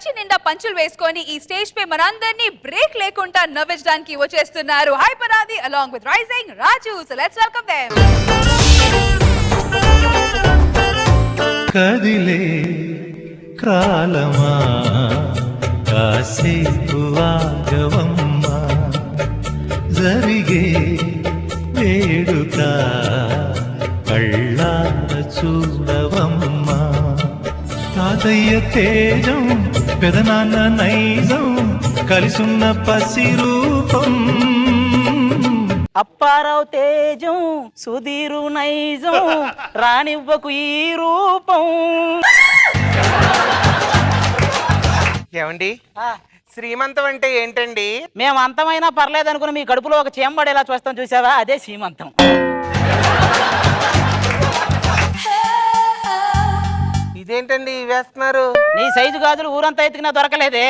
మూతి నిండా పంచులు వేసుకొని ఈ స్టేజ్ పై మనందరినీ బ్రేక్ లేకుండా నవ్వించడానికి వచ్చేస్తున్నారు Hyper Aadi along with Rising Raju. So let's welcome them. కదిలే కాలమా కాసేపు ఆగవమ్మా జరిగే వేడుక కళ్ళార చూడవమ్మా తాతయ్య తేజం పెదనాన్న నైజం కలిసున్న పసి రూపం అప్పారావు తేజం సుధీరు నైజం రానివ్వకు ఈ రూపం. ఏమండి శ్రీమంతం అంటే ఏంటండి? మేము అంతమైనా పర్లేదు అనుకుని మీ కడుపులో ఒక చేంబడేలా చూస్తాం చూసావా, అదే శ్రీమంతం. ఇదేంటండి వేస్తున్నారు? నీ సైజు గాజులు ఊరంతా ఎత్తుకున్నా దొరకలేదే.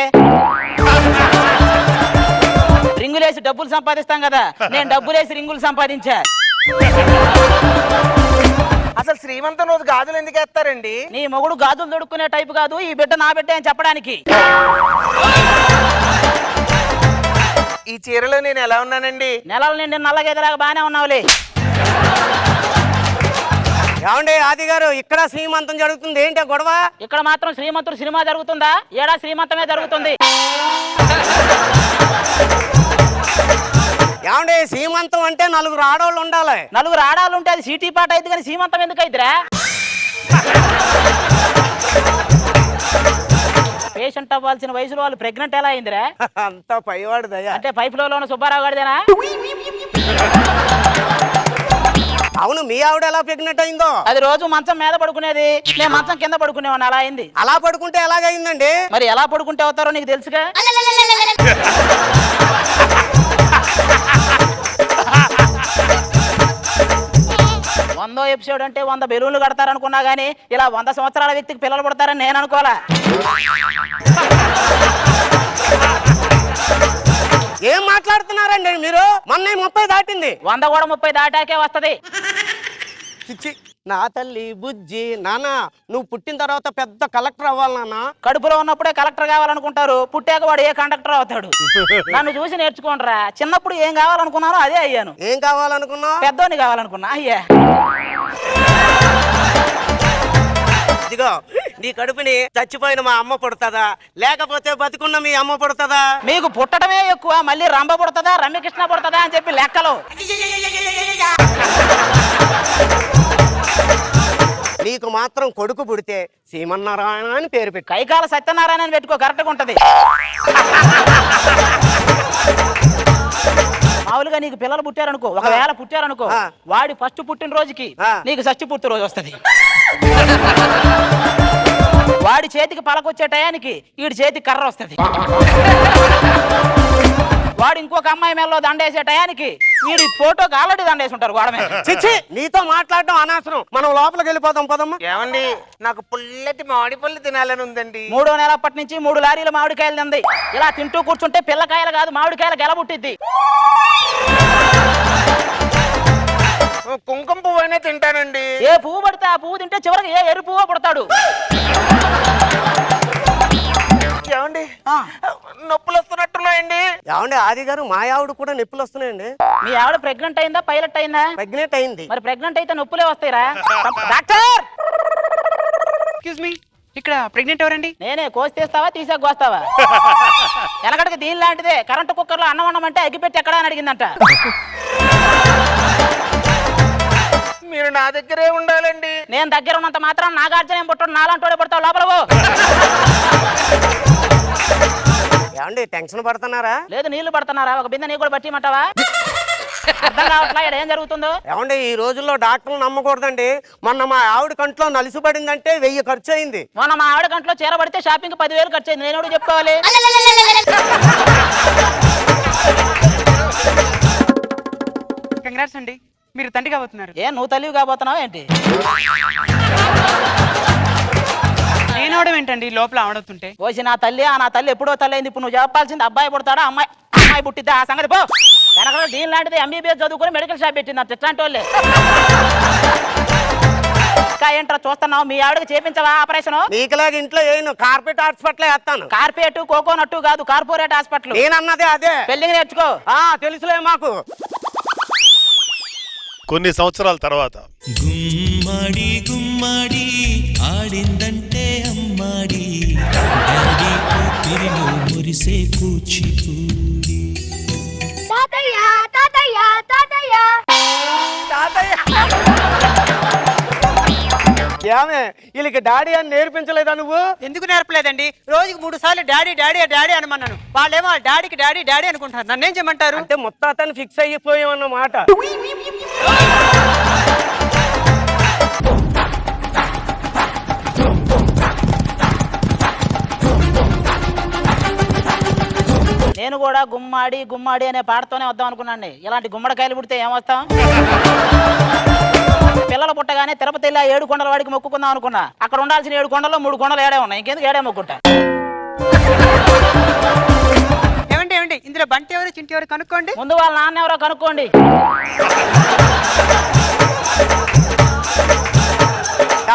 రింగులేసి డబ్బులు సంపాదిస్తాం కదా, నేను డబ్బులేసి రింగులు సంపాదించా. అసలు శ్రీమంతం రోజు గాజులు ఎందుకు వేస్తారండి? నీ మొగుడు గాజులు దొడుక్కునే టైపు కాదు, ఈ బిడ్డ నా బిడ్డ అని చెప్పడానికి. ఈ చీరలో నేను ఎలా ఉన్నానండి? నెలల నిండి నల్లగేదలాగా బానే ఉన్నావులే. ఏమండి ఆది గారు, ఇక్కడ శ్రీమంతం జరుగుతుంది, ఏంటి గొడవ? ఇక్కడ మాత్రం శ్రీమంతుడు సినిమా జరుగుతుందా? ఏడా శ్రీమంతమే జరుగుతుంది. ఏమండి శ్రీమంతం అంటే నలుగురు ఆడవాళ్ళు ఉండాలి. నలుగురు ఆడాలు ఉంటే అది సిటీ పాట అయితే కానీ శ్రీమంతం ఎందుకు అయిద్దిరా? పేషెంట్ అవ్వాల్సిన వయసులో వాళ్ళు ప్రెగ్నెంట్ ఎలా అయిందిరా? అంతా పైవాడు దయ. అంటే పైప్ లో ఉన్న సుబ్బారావు గారిదేనా? అవును, మీ ఆవిడ ఎలా ప్రెగ్నెంట్ అయిందో? అది రోజు మంచం మీద పడుకునేది, నేను మంచం కింద పడుకునేవాడిని, అలా అయింది. అలా పడుకుంటే ఎలాగైందండి? మరి ఎలా పడుకుంటే అవుతారో నీకు తెలుసుగా. 100 ఎపిసోడ్ అంటే 100 బెలూన్లు కడతారనుకున్నా గానీ ఇలా 100 సంవత్సరాల వ్యక్తికి పిల్లలు పుడతారని నేను అనుకోలే. ఏం మాట్లాడుతున్నారండి మీరు? మొన్న 30 దాటింది. 100 కూడా 30 దాటాకే వస్తది. చిచ్చి, నా తల్లి బుజ్జి. నానా, నువ్వు పుట్టిన తర్వాత పెద్ద కలెక్టర్ అవ్వాలి నాన్న. కడుపులో ఉన్నప్పుడే కలెక్టర్ కావాలనుకుంటారు, పుట్టాక వాడు ఏ కండక్టర్ అవుతాడు. నన్ను చూసి నేర్చుకోండిరా. చిన్నప్పుడు ఏం కావాలనుకున్నానో అదే అయ్యాను. ఏం కావాలనుకున్నావు? పెద్దోని కావాలనుకున్నా అయ్యా. ఇదిగో, నీ కడుపుని చచ్చిపోయిన మా అమ్మ పుడతదా, లేకపోతే బతికున్న మీ అమ్మ పుడతదా? మీకు పుట్టడమే ఎక్కువ, మళ్ళీ రంభ పుడతదా రమ్యకృష్ణ పుడతదా అని చెప్పి లెక్కలు. నీకు మాత్రం కొడుకు పుడితే శ్రీమన్నారాయణ అని పేరు పెట్టు. కైకాల సత్యనారాయణ అని పెట్టుకో, కరెక్ట్గా ఉంటది. మామూలుగా నీకు పిల్లలు పుట్టారనుకో, ఒకవేళ పుట్టారనుకో, వాడి ఫస్ట్ పుట్టిన రోజుకి నీకు షష్ఠి పూర్తి రోజు వస్తుంది. వాడి చేతికి పలకొచ్చే టయానికి వీడి చేతికి కర్ర వస్తుంది. వాడు ఇంకొక అమ్మాయి మేలో దండేసే టయానికి వీడి ఫోటోకి ఆల్రెడీ దండేసి ఉంటారు గోడ మీద. చిచ్చి, నీతో మాట్లాడటం అనవసరం, మనం లోపలికి వెళ్ళిపోదాం పదమ్మా. ఏమండి, నాకు పుల్లటి మామిడి పళ్ళు తినాలని ఉందండి. 3వ నెల అప్పటి నుంచి 3 లారీలు మామిడికాయలు తింది. ఇలా తింటూ కూర్చుంటే పిల్లకాయలు కాదు మామిడికాయలు గెలబుట్టిద్ది. కుంకుమ పువ్వు అయినా తింటానండి. ఏ పువ్వు పడితే ఆ పువ్వు తింటే చివరికి ఏ ఎరు పువ్వు పడతాడు. ఏమండి, నొప్పులు వస్తున్నట్టున్నాయండి. ఏమండి ఆది గారు, మా ఆవిడ కూడా నొప్పులు వస్తున్నాయండి. మీ ఆవిడ ప్రెగ్నెంట్ అయిందా పైలట్ అయిందా? ప్రెగ్నెంట్ అయింది. మరి ప్రెగ్నెంట్ అయితే నొప్పులే వస్తాయిరా. డాక్టర్, ఎక్స్క్యూజ్ మీ, ఇక్కడ ప్రెగ్నెంట్ ఎవరండి? నేనే. కోసి తీస్తావా తీసాక కోస్తావా? వెనకటికి దీని లాంటిదే. కరెంటు కుక్కర్లో అన్నం వండమంటే అగ్గిపెట్టి ఎక్కడా అని అడిగిందంట. మీరు నా దగ్గరే ఉండాలండి. నేను దగ్గర ఉన్నంత మాత్రం నాగార్జున ఏం పుట్టాడు, నాలంటోడే పడతావు. లోపల పో. ఏమండి టెన్షన్ పడుతున్నారా? లేదు, నీళ్లు పడుతున్నారా? ఒక బిందె నీకు కూడా పట్టిమంటావా? అర్థం కావట్లా ఇక్కడ ఏం జరుగుతుందో. ఏమండి, ఈ రోజుల్లో డాక్టర్లు నమ్మకూడదండి. మొన్న మా ఆవిడ కంట్లో నలిసిపడిందంటే 1000 ఖర్చు అయింది. మొన్న మా ఆవిడ కంట్లో చీర పడితే షాపింగ్ 10,000 ఖర్చు అయింది. నేను చెప్పుకోవాలి. కంగ్రాట్స్ అండి, మీరు తండ్రి కాబోతున్నారు. ఏ నువ్వు తల్లివి కాబోతున్నావు ఏంటి? నేను అవడం ఏంటండి లోపల ఆడవుతుంటే? ఓసి నా తల్లి, నా తల్లి ఎప్పుడో తల్లి అయింది. ఇప్పుడు నువ్వు చెప్పాల్సింది అబ్బాయి పుడతాడా అమ్మాయి పుట్టిద్దా ఆ సంగతి పో. వెనకాల దీని లాంటిది MBBS చదువుకొని మెడికల్ షాప్ పెట్టింది. ఇట్లాంటి వాళ్ళే ఇంకా ఏంట్రా చూస్తున్నావు? మీ ఆవిడకి చేపించవా ఆపరేషన్? నీకులాగా ఇంట్లో ఏను కార్పొరేట్ హాస్పిటల్ వేస్తాను. కార్పొరేట్ కోకోనట్టు కాదు, కార్పొరేట్ హాస్పిటల్. నేనన్నదే అదే. పెళ్లికి నేర్చుకో. తెలుసులే మాకు. కొన్ని సంవత్సరాల తర్వాత గుమ్మడి గుమ్మడి ఆడిందంటే అమ్మాడి డాడీ ఊపిరిలో మురిసే కూచిపూడి తాతయ్య తాతయ్య తాతయ్య ఏమే వీళ్ళకి డాడీ అని నేర్పించలేదా నువ్వు? ఎందుకు నేర్పలేదండి? రోజుకి 3 సార్లు డాడీ డాడీ డాడీ అనమన్నాను. వాళ్ళేమో డాడీకి డాడీ డాడీ అనుకుంటారు. నన్నేం చేయమంటారు? అంటే ముత్తాతని ఫిక్స్ అయిపోయామన్నమాట. నేను కూడా గుమ్మాడి గుమ్మాడి అనే పాటతోనే వద్దాం అనుకున్నాను. ఇలాంటి గుమ్మడికాయలు పుడితే ఏమొస్తాం? పిల్లలు పుట్టగానే తిరుపతి వెళ్ళి 7 కొండల వాడికి మొక్కుకుందాం అనుకున్నా. అక్కడ ఉండాల్సిన 7 కొండల్లో 3 కొండలు ఏడే ఉన్నాయి. ఇంకెందుకు ఏడే మొక్కుంటా? ఏమండి ఏమండి, ఇందులో బంటి ఎవరు చింటి ఎవరు కనుక్కోండి. ముందు వాళ్ళ నాన్న ఎవరో కనుక్కోండి.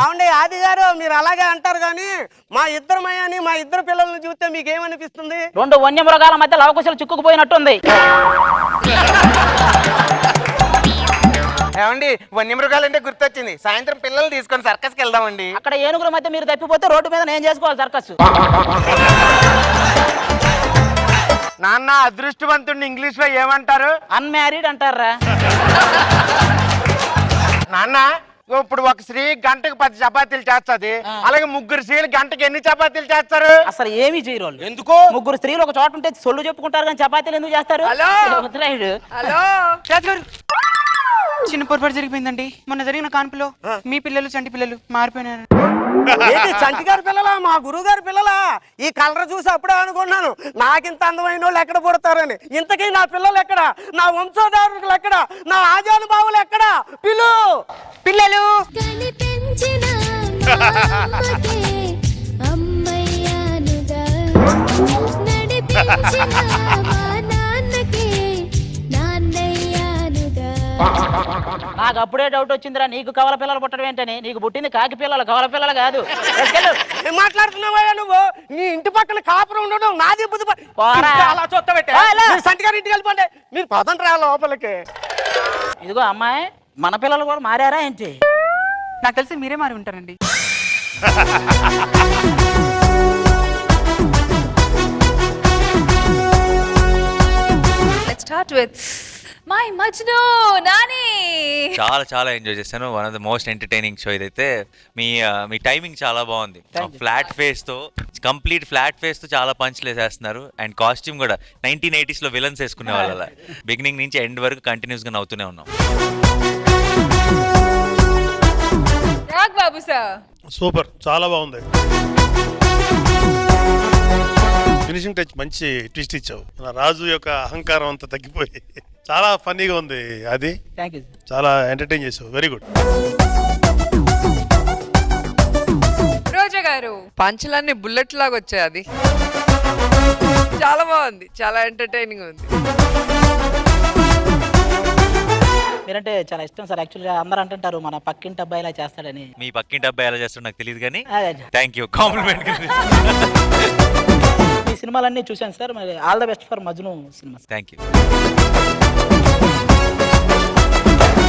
ఏమండి ఆది గారు, మీరు అలాగే అంటారు కానీ మా ఇద్దరమయ్యని మా ఇద్దరు పిల్లల్ని చూస్తే మీకేమనిపిస్తుంది? 2 వన్యమృగాల మధ్య లవకుశలు చిక్కుకుపోయినట్టుంది. ఏమండి వన్యమృగాలంటే గుర్తొచ్చింది. సాయంత్రం పిల్లలు తీసుకొని సర్కస్కి వెళ్దామండి. అక్కడ ఏనుగుల మధ్య మీరు తప్పిపోతే రోడ్డు మీద నేను చేసుకోవాలి సర్కస్. నాన్న అదృష్టవంతుడిని ఇంగ్లీష్ లో ఏమంటారు? అన్మ్యారీడ్ అంటారా? నాన్న ఇప్పుడు ఒక స్త్రీ గంటకు 10 చపాతీలు చేస్తుంది. అలాగే 3 స్త్రీలు గంటకి ఎన్ని చపాతీలు చేస్తారు? అసలు ఏమీ చేయరు వాళ్ళు. ఎందుకు? 3 స్త్రీలు ఒక చోట ఉంటే సొల్లు చెప్పుకుంటారు కానీ చపాతీలు ఎందుకు చేస్తారు? హలో. వదిలేయడు. హలో రాజుగారు, చిన్న పొరపాటు జరిగిపోయిందండి. మొన్న జరిగిన కాన్పులో మీ పిల్లలు చంటి పిల్లలు మారిపోయినారు. ఏంటి చంటి గారి పిల్లలా? మా గురువు గారి పిల్లలా? ఈ కలర్ చూసి అప్పుడే అనుకున్నాను నాకింత అందమైన వాళ్ళు ఎక్కడ పుడతారని. ఇంతకీ నా పిల్లలు ఎక్కడ? నా వంశోధారులు ఎక్కడ? నా ఆజానుభావులు ఎక్కడ? పిల్లలు కనిపించిన అమ్మకే అమ్మయ్యానుగా నడిపించిన మా నాన్నకే నాన్నయ్యానుగా. నాకు అప్పుడే డౌట్ వచ్చిందిరా, నీకు కవల పిల్లలు పుట్టడం ఏంటని. నీకు పుట్టింది కాకి పిల్లలు, కవల పిల్లలు కాదు. ఏం మాట్లాడుతున్నావయ్యా నువ్వు? నీ ఇంటి పక్కన కాపురం ఉండడం నాది బుద్ధి. పోరా. అలా చూస్తాబెట్టే సంటి గారి ఇంటికి వెళ్ళిపోండి. మీరు పదండి రా లోపలికి. ఇదిగో అమ్మాయి, మన పిల్లలు కూడా మారారా ఏంటి? నాకు తెలిసి మీరే మారి ఉంటారండి. Let's start with my Majnu Nani. చాలా చాలా ఎంజాయ్ చేశాను. One of the most entertaining show ఇదైతే. మీ టైమింగ్ చాలా బాగుంది. ఫ్లాట్ ఫేస్ తో, కంప్లీట్ ఫ్లాట్ ఫేస్ తో చాలా పంచ్లు వేసేస్తున్నారు. అండ్ కాస్ట్యూమ్ కూడా 1980s లో విలన్స్ వేసుకునే వాళ్ళ. బిగినింగ్ నుంచి ఎండ్ వరకు కంటిన్యూస్ గా నవ్వుతూనే ఉన్నాం. రాగ్ బాబు సార్ సూపర్, చాలా బాగుంది. ఫినిషింగ్ టచ్ మంచి ట్విస్ట్ ఇచ్చావు. మన రాజు యొక్క అహంకారం అంతా తగ్గిపోయి చాలా ఫన్నీగా ఉంది. అది థ్యాంక్ యూ. చాలా ఎంటర్టైన్ చేసావు. Very good. రోజా గారు. పంచులన్నీ బుల్లెట్ లాగా వచ్చాయి. అది చాలా బాగుంది, చాలా ఎంటర్టైనింగ్ ఉంది. మీరంటే చాలా ఇష్టం సార్. యాక్చువల్గా అందరూ అంటుంటారు మన పక్కింటి అబ్బాయి ఇలా చేస్తాడని. మీ పక్కింటి అబ్బాయి ఎలా చేస్తాడో నాకు తెలియదు కానీ అదే. Thank you, compliment. ఈ సినిమాలన్నీ చూశాను సార్. మరి all the best for Majnu cinema. Thank you.